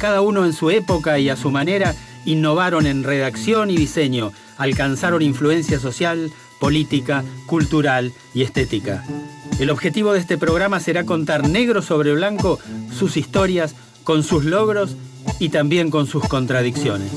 Cada uno en su época y a su manera innovaron en redacción y diseño, alcanzaron influencia social, política, cultural y estética. El objetivo de este programa será contar negro sobre blanco sus historias, con sus logros y también con sus contradicciones.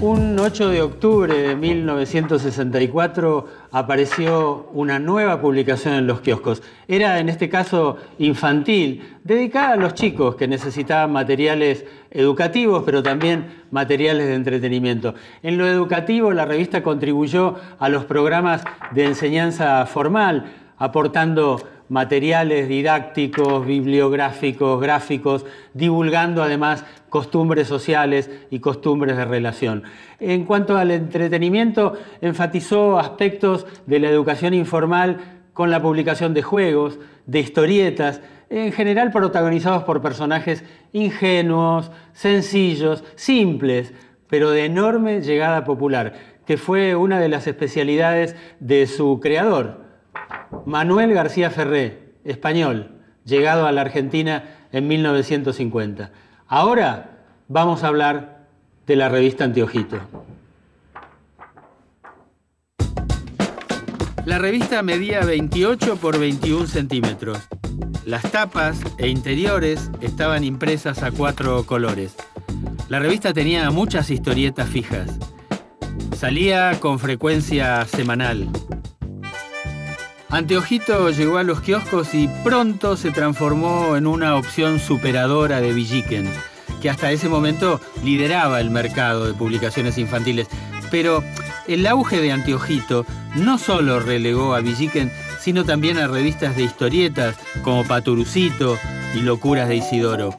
Un 8 de octubre de 1964 apareció una nueva publicación en los kioscos. Era, en este caso, infantil, dedicada a los chicos que necesitaban materiales educativos, pero también materiales de entretenimiento. En lo educativo, la revista contribuyó a los programas de enseñanza formal, aportando materiales didácticos, bibliográficos, gráficos, divulgando además costumbres sociales y costumbres de relación. En cuanto al entretenimiento, enfatizó aspectos de la educación informal con la publicación de juegos, de historietas, en general protagonizados por personajes ingenuos, sencillos, simples, pero de enorme llegada popular, que fue una de las especialidades de su creador, Manuel García Ferré, español, llegado a la Argentina en 1950. Ahora vamos a hablar de la revista Anteojito. La revista medía 28 por 21 centímetros. Las tapas e interiores estaban impresas a 4 colores. La revista tenía muchas historietas fijas. Salía con frecuencia semanal. Anteojito llegó a los kioscos y pronto se transformó en una opción superadora de Villiquen, que hasta ese momento lideraba el mercado de publicaciones infantiles. Pero el auge de Anteojito no solo relegó a Villiquen, sino también a revistas de historietas como Paturucito y Locuras de Isidoro.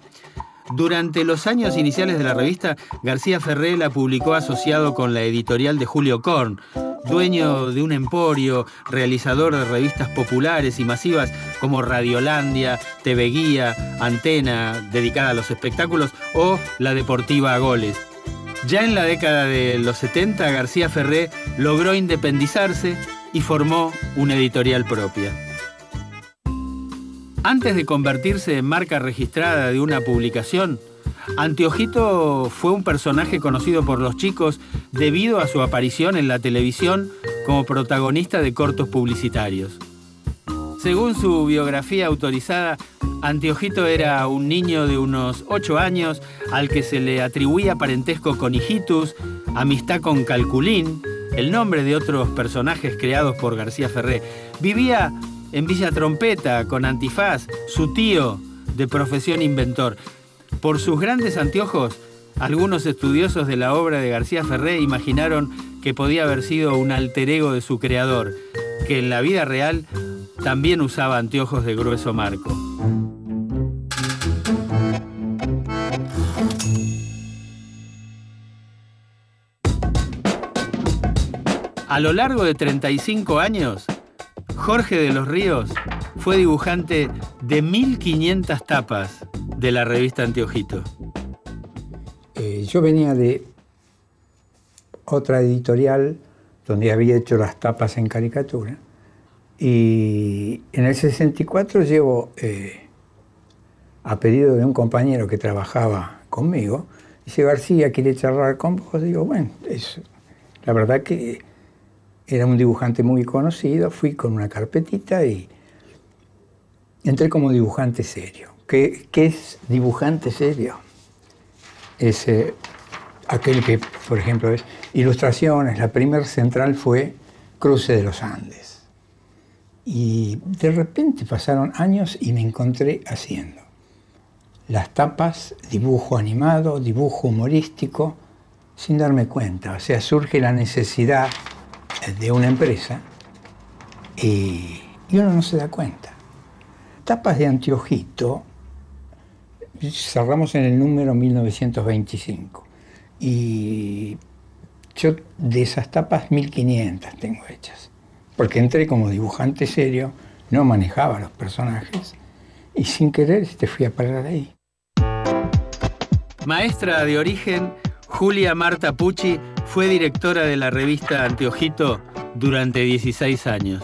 Durante los años iniciales de la revista, García Ferré la publicó asociado con la editorial de Julio Korn, dueño de un emporio, realizador de revistas populares y masivas como Radiolandia, TV Guía, Antena, dedicada a los espectáculos, o la deportiva Goles. Ya en la década de los 70, García Ferré logró independizarse y formó una editorial propia. Antes de convertirse en marca registrada de una publicación, Anteojito fue un personaje conocido por los chicos debido a su aparición en la televisión como protagonista de cortos publicitarios. Según su biografía autorizada, Anteojito era un niño de unos 8 años al que se le atribuía parentesco con Hijitus, amistad con Calculín, el nombre de otros personajes creados por García Ferré. Vivía en Villa Trompeta con Antifaz, su tío, de profesión inventor. Por sus grandes anteojos, algunos estudiosos de la obra de García Ferré imaginaron que podía haber sido un alter ego de su creador, que en la vida real también usaba anteojos de grueso marco. A lo largo de 35 años, Jorge de los Ríos fue dibujante de 1500 tapas de la revista Anteojito. Yo venía de otra editorial donde había hecho las tapas en caricatura, y en el 64 llevo, a pedido de un compañero que trabajaba conmigo, dice: García, ¿quiere charlar con vos? Digo, bueno, la verdad que era un dibujante muy conocido. Fui con una carpetita y entré como dibujante serio. ¿Qué es dibujante serio? Es aquel que, por ejemplo, es ilustraciones. La primera central fue Cruce de los Andes. Y de repente pasaron años y me encontré haciendo las tapas, dibujo animado, dibujo humorístico, sin darme cuenta. O sea, surge la necesidad de una empresa y uno no se da cuenta. Tapas de Anteojito, cerramos en el número 1925 y yo de esas tapas 1500 tengo hechas, porque entré como dibujante serio, no manejaba los personajes y sin querer fui a parar ahí. Maestra de origen, Julia Marta Pucci fue directora de la revista Anteojito durante 16 años.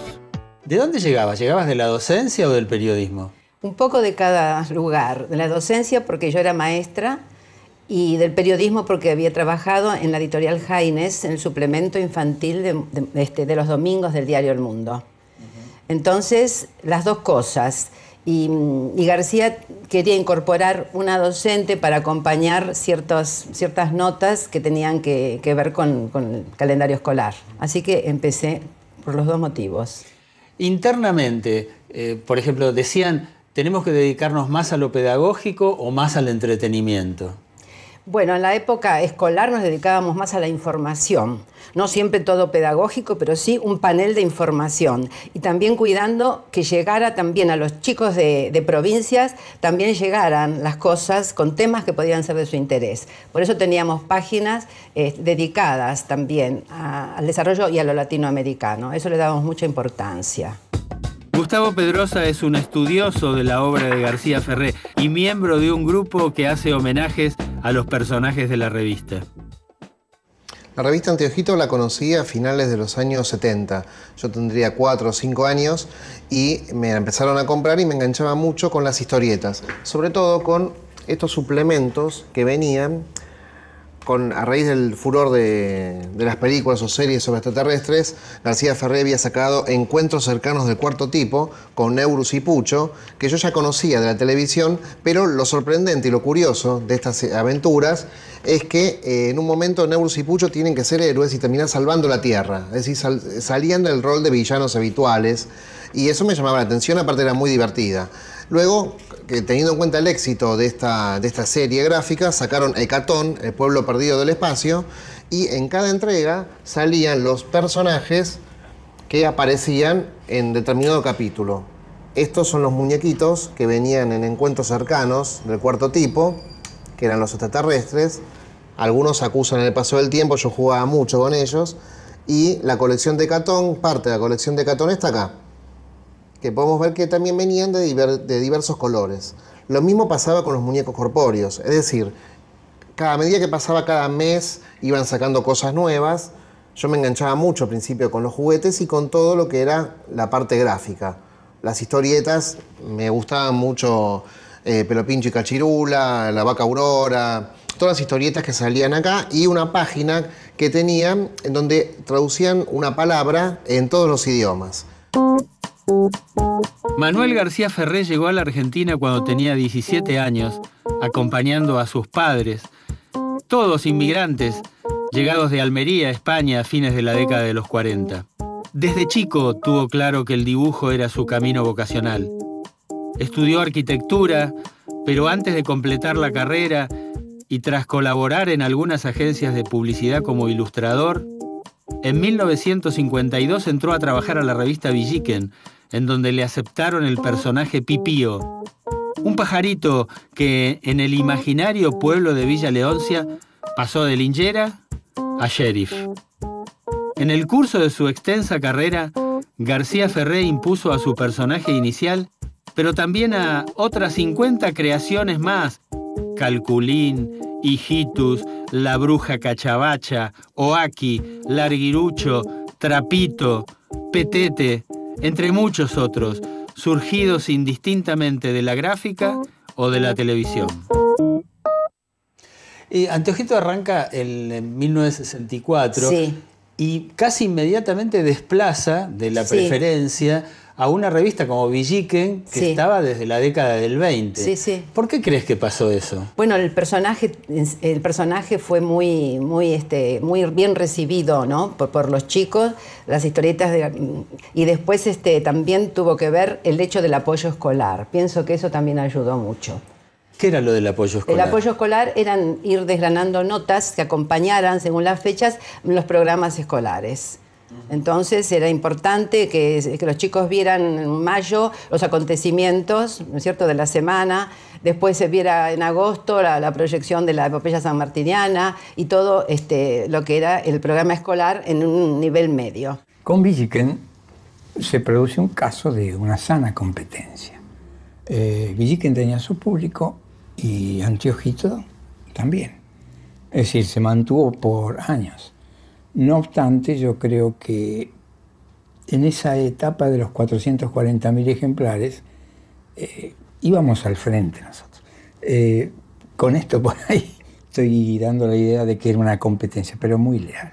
¿De dónde llegabas? ¿Llegabas de la docencia o del periodismo? Un poco de cada lugar. De la docencia porque yo era maestra y del periodismo porque había trabajado en la editorial Jaines, en el suplemento infantil de los domingos del diario El Mundo. Entonces, las dos cosas. Y García quería incorporar una docente para acompañar ciertas notas que tenían que ver con el calendario escolar. Así que empecé por los dos motivos. Internamente, por ejemplo, decían, ¿tenemos que dedicarnos más a lo pedagógico o más al entretenimiento? Bueno, en la época escolar nos dedicábamos más a la información. No siempre todo pedagógico, pero sí un panel de información. Y también cuidando que llegara también a los chicos de provincias, también llegaran las cosas con temas que podían ser de su interés. Por eso teníamos páginas dedicadas también al desarrollo y a lo latinoamericano. Eso le dábamos mucha importancia. Gustavo Pedrosa es un estudioso de la obra de García Ferré y miembro de un grupo que hace homenajes a los personajes de la revista. La revista Anteojito la conocí a finales de los años 70. Yo tendría 4 o 5 años y me la empezaron a comprar y me enganchaba mucho con las historietas. Sobre todo con estos suplementos que venían a raíz del furor de las películas o series sobre extraterrestres. García Ferré había sacado Encuentros cercanos del cuarto tipo con Neurus y Pucho, que yo ya conocía de la televisión, pero lo sorprendente y lo curioso de estas aventuras es que en un momento Neurus y Pucho tienen que ser héroes y terminan salvando la Tierra. Es decir, salían del rol de villanos habituales y eso me llamaba la atención, aparte era muy divertida. Luego, teniendo en cuenta el éxito de esta serie gráfica, sacaron Hecatón, el pueblo perdido del espacio, y en cada entrega salían los personajes que aparecían en determinado capítulo. Estos son los muñequitos que venían en Encuentros cercanos del cuarto tipo, que eran los extraterrestres. Algunos acusan el paso del tiempo, yo jugaba mucho con ellos, y la colección de Hecatón, parte de la colección de Hecatón está acá, que podemos ver que también venían de diversos colores. Lo mismo pasaba con los muñecos corpóreos, es decir, a medida que pasaba cada mes iban sacando cosas nuevas. Yo me enganchaba mucho al principio con los juguetes y con todo lo que era la parte gráfica. Las historietas me gustaban mucho, Pelo Pincho y Cachirula, La Vaca Aurora, todas las historietas que salían acá y una página que tenían en donde traducían una palabra en todos los idiomas. Manuel García Ferré llegó a la Argentina cuando tenía 17 años, acompañando a sus padres, todos inmigrantes, llegados de Almería, España, a fines de la década de los 40. Desde chico tuvo claro que el dibujo era su camino vocacional. Estudió arquitectura, pero antes de completar la carrera y tras colaborar en algunas agencias de publicidad como ilustrador, en 1952 entró a trabajar a la revista Villiquen, en donde le aceptaron el personaje Pipío, un pajarito que en el imaginario pueblo de Villa Leoncia pasó de linchera a sheriff. En el curso de su extensa carrera, García Ferré impuso a su personaje inicial, pero también a otras 50 creaciones más: Calculín, Hijitus, La Bruja Cachabacha, Oaki, Larguirucho, Trapito, Petete, entre muchos otros, surgidos indistintamente de la gráfica o de la televisión. Anteojito arranca en 1964 Sí. y casi inmediatamente desplaza de la preferencia a una revista como Villiquen, que estaba desde la década del 20. Sí, sí. ¿Por qué crees que pasó eso? Bueno, el personaje fue muy bien recibido, ¿no? por los chicos, las historietas y después también tuvo que ver el hecho del apoyo escolar. Pienso que eso también ayudó mucho. ¿Qué era lo del apoyo escolar? El apoyo escolar eran ir desgranando notas que acompañaran, según las fechas, los programas escolares. Entonces era importante que los chicos vieran en mayo los acontecimientos, ¿no es cierto?, de la semana. Después se viera en agosto la proyección de la epopeya sanmartiniana y todo lo que era el programa escolar en un nivel medio. Con Villiquen se produce un caso de una sana competencia. Villiquen tenía su público y Antiojito también. Es decir, se mantuvo por años. No obstante, yo creo que en esa etapa de los 440.000 ejemplares íbamos al frente nosotros. Con esto por ahí estoy dando la idea de que era una competencia, pero muy leal.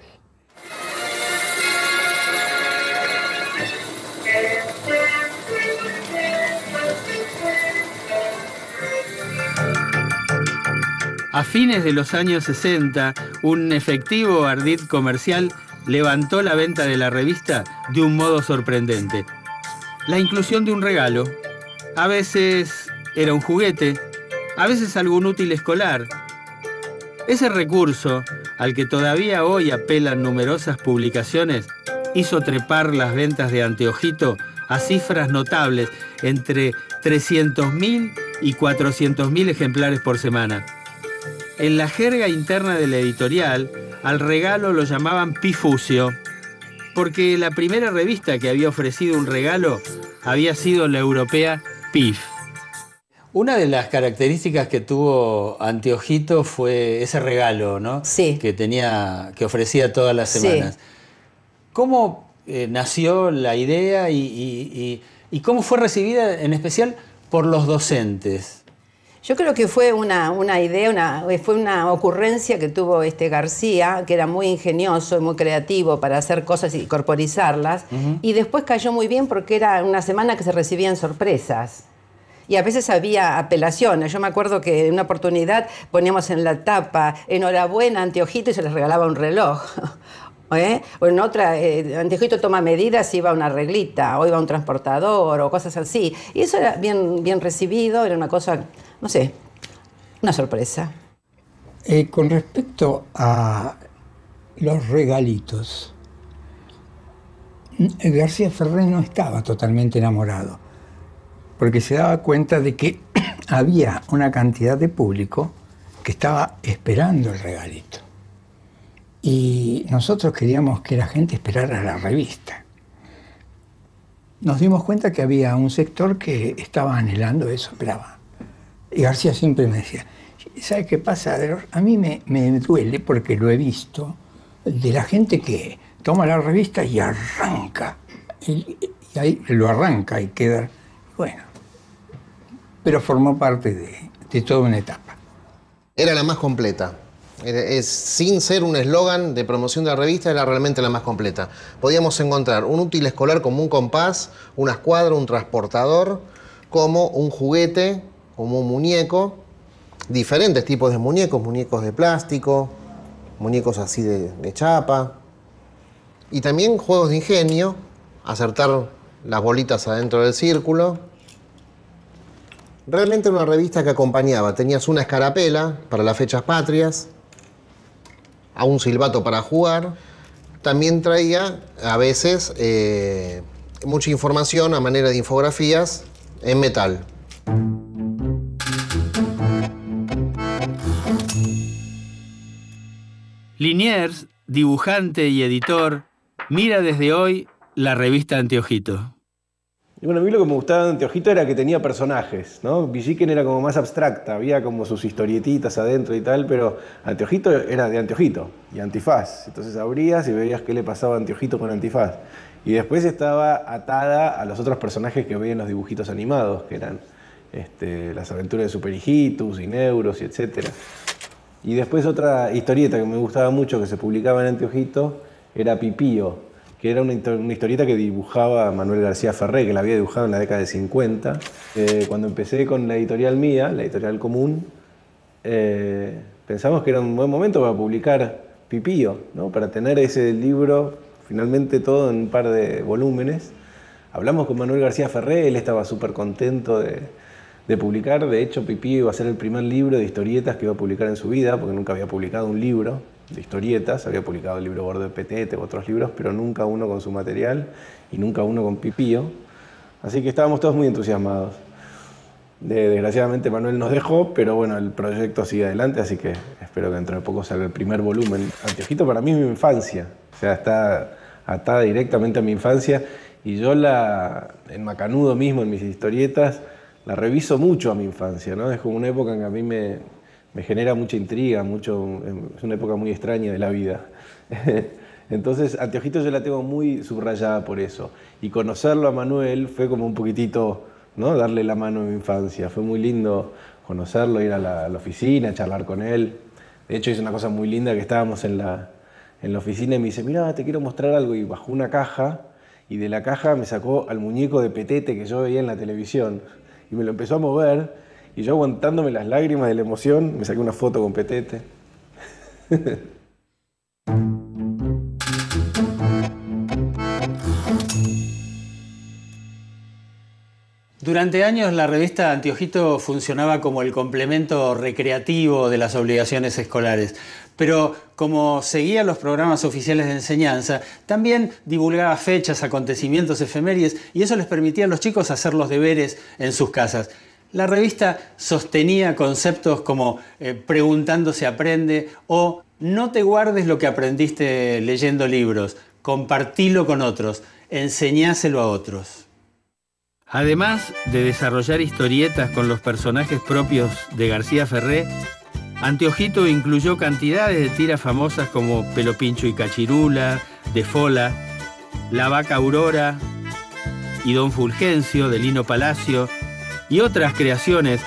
A fines de los años 60, un efectivo ardid comercial levantó la venta de la revista de un modo sorprendente. La inclusión de un regalo. A veces era un juguete, a veces algún útil escolar. Ese recurso, al que todavía hoy apelan numerosas publicaciones, hizo trepar las ventas de Anteojito a cifras notables, entre 300.000 y 400.000 ejemplares por semana. En la jerga interna de la editorial, al regalo lo llamaban pifucio, porque la primera revista que había ofrecido un regalo había sido la europea Pif. Una de las características que tuvo Anteojito fue ese regalo, ¿no? Sí. Que ofrecía todas las semanas. Sí. ¿Cómo nació la idea y cómo fue recibida en especial por los docentes? Yo creo que fue una idea, fue una ocurrencia que tuvo García, que era muy ingenioso y muy creativo para hacer cosas y corporizarlas. Y después cayó muy bien porque era una semana que se recibían sorpresas. Y a veces había apelaciones. Yo me acuerdo que en una oportunidad poníamos en la tapa, enhorabuena, Anteojito, y se les regalaba un reloj. O en otra, Anteojito toma medidas, iba una reglita, o iba un transportador, o cosas así. Y eso era bien recibido, era una cosa, no sé, una sorpresa. Con respecto a los regalitos, García Ferré no estaba totalmente enamorado, porque se daba cuenta de que había una cantidad de público que estaba esperando el regalito. Y nosotros queríamos que la gente esperara la revista. Nos dimos cuenta que había un sector que estaba anhelando eso, esperaba. Y García siempre me decía, ¿sabe qué pasa? A mí me duele, porque lo he visto, de la gente que toma la revista y arranca. Y ahí lo arranca y queda... Bueno, pero formó parte de toda una etapa. Era la más completa. Sin ser un eslogan de promoción de la revista, era realmente la más completa. Podíamos encontrar un útil escolar como un compás, una escuadra, un transportador, como un juguete, como un muñeco, diferentes tipos de muñecos, muñecos de plástico, muñecos así de chapa, y también juegos de ingenio, acertar las bolitas adentro del círculo. Realmente una revista que acompañaba. Tenías una escarapela para las fechas patrias, a un silbato para jugar. También traía a veces mucha información a manera de infografías en metal. Liniers, dibujante y editor, mira desde hoy la revista Anteojito. Y bueno, a mí lo que me gustaba de Anteojito era que tenía personajes, ¿no? Villiquen era como más abstracta, había como sus historietitas adentro y tal, pero Anteojito era de Anteojito y Antifaz. Entonces abrías y veías qué le pasaba a Anteojito con Antifaz. Y después estaba atada a los otros personajes que veían los dibujitos animados, que eran las aventuras de Super Hijitus y Neuros y etc. Y después otra historieta que me gustaba mucho que se publicaba en Anteojito era Pipío, que era una historieta que dibujaba Manuel García Ferré, que la había dibujado en la década de 50. Cuando empecé con la editorial mía, la editorial Común, pensamos que era un buen momento para publicar Pipío, ¿no? Para tener ese libro, finalmente todo en un par de volúmenes. Hablamos con Manuel García Ferré, él estaba súper contento de de publicar. De hecho, Pipí iba a ser el primer libro de historietas que iba a publicar en su vida, porque nunca había publicado un libro de historietas. Había publicado el libro gordo de Petete u otros libros, pero nunca uno con su material y nunca uno con Pipío. Así que estábamos todos muy entusiasmados. Desgraciadamente Manuel nos dejó, pero bueno, el proyecto sigue adelante, así que espero que dentro de poco salga el primer volumen. Anteojito para mí es mi infancia, o sea, está atada directamente a mi infancia, y yo en Macanudo mismo, en mis historietas, la reviso mucho a mi infancia, ¿no? Es como una época en que a mí me genera mucha intriga, es una época muy extraña de la vida. Entonces, Anteojito yo la tengo muy subrayada por eso. Y conocerlo a Manuel fue como un poquitito, ¿no? Darle la mano en mi infancia. Fue muy lindo conocerlo, ir a la oficina, charlar con él. De hecho, hizo una cosa muy linda, que estábamos en la oficina y me dice, mira, te quiero mostrar algo. Y bajó una caja, y de la caja me sacó al muñeco de Petete que yo veía en la televisión. Y me lo empezó a mover, y yo, aguantándome las lágrimas de la emoción, me saqué una foto con Petete. Durante años la revista Anteojito funcionaba como el complemento recreativo de las obligaciones escolares, pero como seguía los programas oficiales de enseñanza, también divulgaba fechas, acontecimientos, efemérides, y eso les permitía a los chicos hacer los deberes en sus casas. La revista sostenía conceptos como preguntando se aprende o no te guardes lo que aprendiste leyendo libros, compartilo con otros, enseñáselo a otros. Además de desarrollar historietas con los personajes propios de García Ferré, Anteojito incluyó cantidades de tiras famosas como Pelo Pincho y Cachirula, de Fola, La Vaca Aurora y Don Fulgencio, de Lino Palacio, y otras creaciones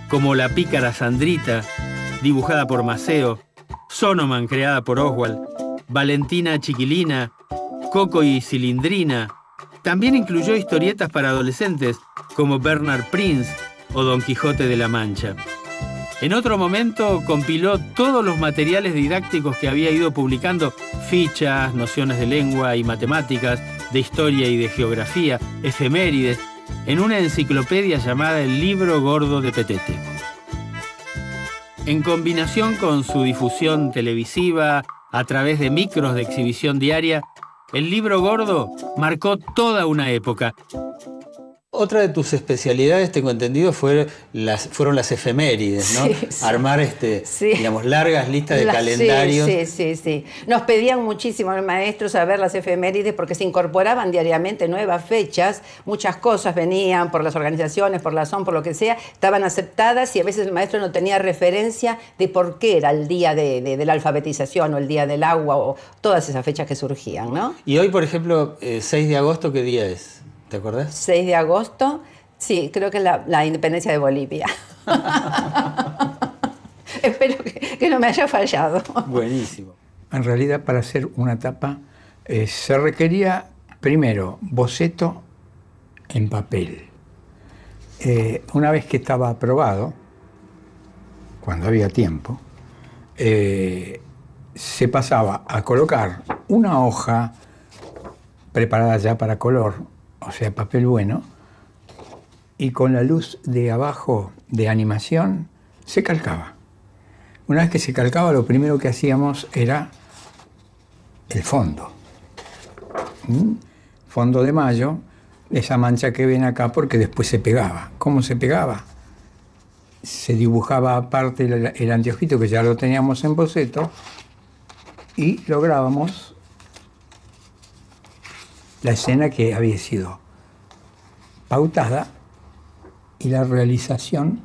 como La Pícara Sandrita, dibujada por Maceo, Sonoman, creada por Oswald, Valentina Chiquilina, Coco y Cilindrina. También incluyó historietas para adolescentes como Bernard Prince o Don Quijote de la Mancha. En otro momento compiló todos los materiales didácticos que había ido publicando, fichas, nociones de lengua y matemáticas, de historia y de geografía, efemérides, en una enciclopedia llamada El Libro Gordo de Petete. En combinación con su difusión televisiva a través de micros de exhibición diaria, El Libro Gordo marcó toda una época. Otra de tus especialidades, tengo entendido, fueron las efemérides, ¿no? Sí, sí. Armar Sí. digamos, largas listas de calendarios. Sí. Nos pedían muchísimo los maestros a ver las efemérides porque se incorporaban diariamente nuevas fechas, muchas cosas venían por las organizaciones, por la SON, por lo que sea, estaban aceptadas y a veces el maestro no tenía referencia de por qué era el día de la alfabetización o el día del agua o todas esas fechas que surgían, ¿no? Y hoy, por ejemplo, 6 de agosto, ¿qué día es? ¿Te acordás? 6 de agosto, sí, creo que es la independencia de Bolivia. Espero que no me haya fallado. Buenísimo. En realidad, para hacer una tapa se requería, primero, boceto en papel. Una vez que estaba aprobado, cuando había tiempo, se pasaba a colocar una hoja preparada ya para color, o sea, papel bueno, y con la luz de abajo de animación se calcaba. Una vez que se calcaba, lo primero que hacíamos era el fondo. Fondo de mayo, esa mancha que ven acá, porque después se pegaba. ¿Cómo se pegaba? Se dibujaba aparte el anteojito, que ya lo teníamos en boceto, y lográbamos la escena que había sido pautada y la realización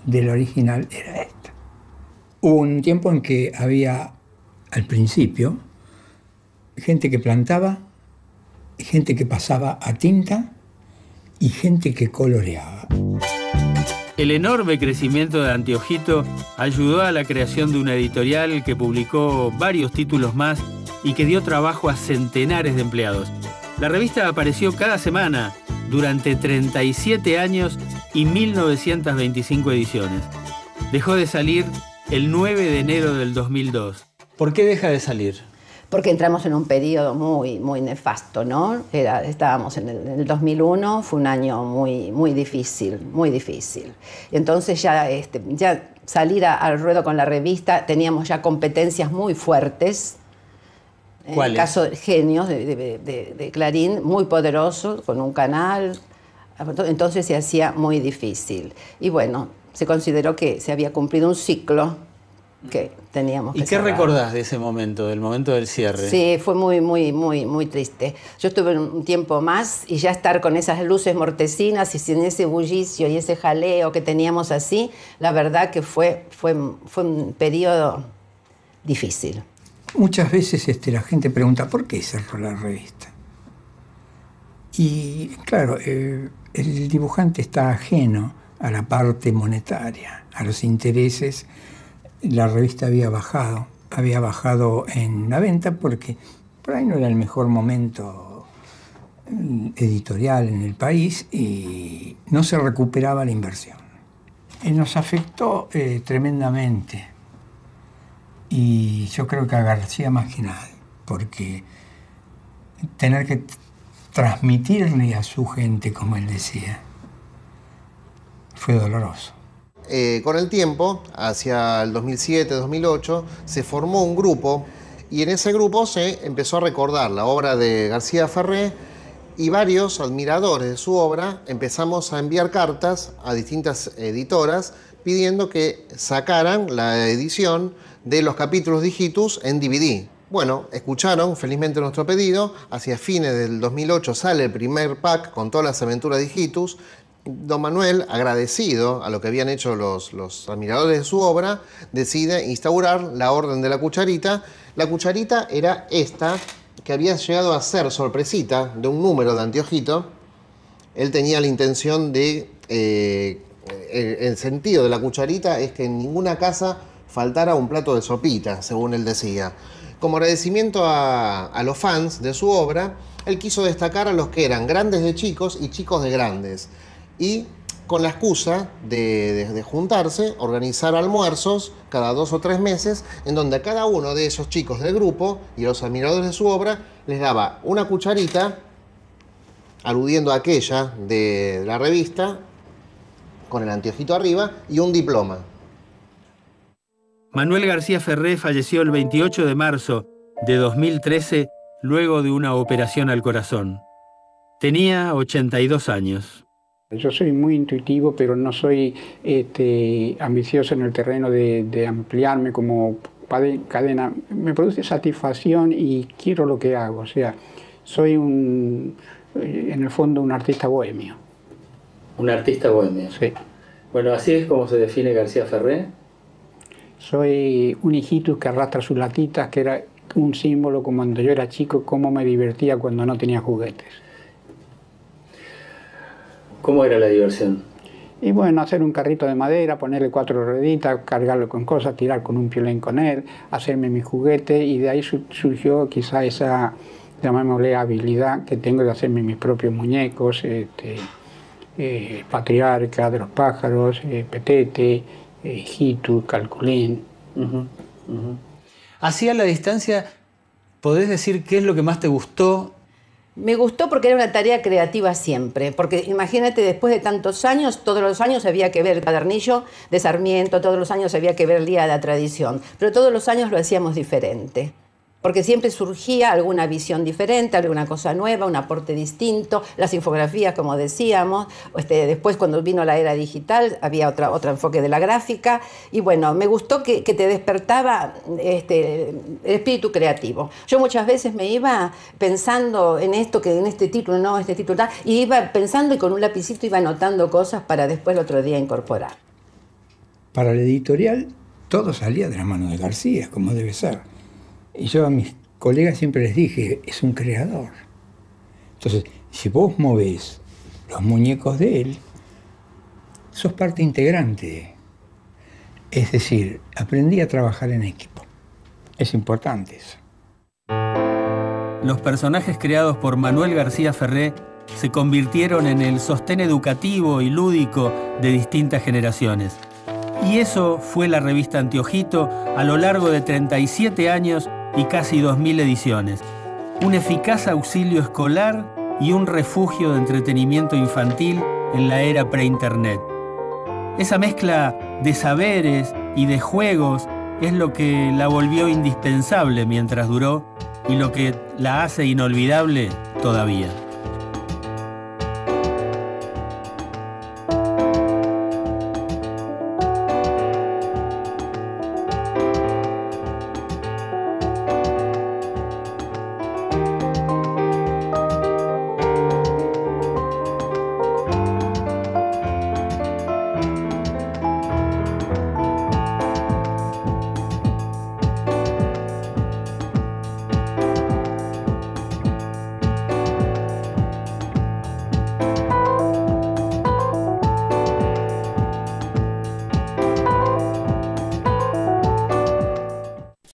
del original era esta. Hubo un tiempo en que había, al principio, gente que plantaba, gente que pasaba a tinta y gente que coloreaba. El enorme crecimiento de Anteojito ayudó a la creación de una editorial que publicó varios títulos más y que dio trabajo a centenares de empleados. La revista apareció cada semana durante 37 años y 1925 ediciones. Dejó de salir el 9 de enero del 2002. ¿Por qué deja de salir? porque entramos en un periodo muy, muy nefasto, ¿no? Estábamos en el 2001, fue un año muy, muy difícil, muy difícil. Entonces ya salir al ruedo con la revista, teníamos ya competencias muy fuertes. En el caso de Genios de Clarín, muy poderoso, con un canal. Entonces se hacía muy difícil. Y bueno, se consideró que se había cumplido un ciclo que teníamos que ¿Y qué cerrar. recordás de ese momento, del momento del cierre? Sí, fue muy, muy, muy, muy triste. Yo estuve un tiempo más y ya estar con esas luces mortecinas y sin ese bullicio y ese jaleo que teníamos así, la verdad que fue un periodo difícil. Muchas veces la gente pregunta ¿por qué cerró la revista? Y claro, el dibujante está ajeno a la parte monetaria, a los intereses. La revista había bajado en la venta porque por ahí no era el mejor momento editorial en el país y no se recuperaba la inversión. Nos afectó tremendamente. Y yo creo que a García más que nadie, porque tener que transmitirle a su gente, como él decía, fue doloroso. Con el tiempo, hacia el 2007-2008, se formó un grupo y en ese grupo se empezó a recordar la obra de García Ferré y varios admiradores de su obra empezamos a enviar cartas a distintas editoras pidiendo que sacaran la edición de los capítulos de Hijitus en DVD. Bueno, escucharon felizmente nuestro pedido, hacia fines del 2008 sale el primer pack con todas las aventuras de Hijitus. Don Manuel, agradecido a lo que habían hecho los admiradores de su obra, decide instaurar la Orden de la Cucharita. La cucharita era esta, que había llegado a ser sorpresita de un número de Anteojito. Él tenía la intención de... el sentido de la cucharita es que en ninguna casa faltara un plato de sopita, según él decía. Como agradecimiento a los fans de su obra, él quiso destacar a los que eran grandes de chicos y chicos de grandes. Y con la excusa de juntarse, organizar almuerzos cada 2 o 3 meses, en donde a cada uno de esos chicos del grupo y a los admiradores de su obra les daba una cucharita, aludiendo a aquella de la revista, con el anteojito arriba, y un diploma. Manuel García Ferré falleció el 28 de marzo de 2013 luego de una operación al corazón. Tenía 82 años. Yo soy muy intuitivo, pero no soy ambicioso en el terreno de ampliarme como cadena. Me produce satisfacción y quiero lo que hago. O sea, soy en el fondo un artista bohemio. ¿Un artista bohemio? Sí. Bueno, ¿así es como se define García Ferré? Soy un hijitus que arrastra sus latitas, que era un símbolo como cuando yo era chico, cómo me divertía cuando no tenía juguetes. ¿Cómo era la diversión? Y bueno, hacer un carrito de madera, ponerle 4 rueditas, cargarlo con cosas, tirar con un piolín con él, hacerme mi juguete, y de ahí surgió quizá esa, llamémosle, habilidad que tengo de hacerme mis propios muñecos, Patriarca de los pájaros, Petete, Hijitus, Calculín. Así a la distancia, ¿podés decir qué es lo que más te gustó? Me gustó porque era una tarea creativa siempre, porque imagínate, después de tantos años, todos los años había que ver el cuadernillo de Sarmiento, todos los años había que ver el Día de la Tradición, pero todos los años lo hacíamos diferente, porque siempre surgía alguna visión diferente, alguna cosa nueva, un aporte distinto, las infografías, como decíamos, después cuando vino la era digital había otro enfoque de la gráfica, y bueno, me gustó que te despertaba el espíritu creativo. Yo muchas veces me iba pensando en esto, que en este título no, este título tal, y iba pensando y con un lapicito iba anotando cosas para después el otro día incorporar. Para la editorial todo salía de la mano de García, como debe ser. Y yo a mis colegas siempre les dije, es un creador. Entonces, si vos movés los muñecos de él, sos parte integrante. Es decir, aprendí a trabajar en equipo. Es importante eso. Los personajes creados por Manuel García Ferré se convirtieron en el sostén educativo y lúdico de distintas generaciones. Y eso fue la revista Anteojito a lo largo de 37 años y casi 2000 ediciones. Un eficaz auxilio escolar y un refugio de entretenimiento infantil en la era pre-internet. Esa mezcla de saberes y de juegos es lo que la volvió indispensable mientras duró y lo que la hace inolvidable todavía.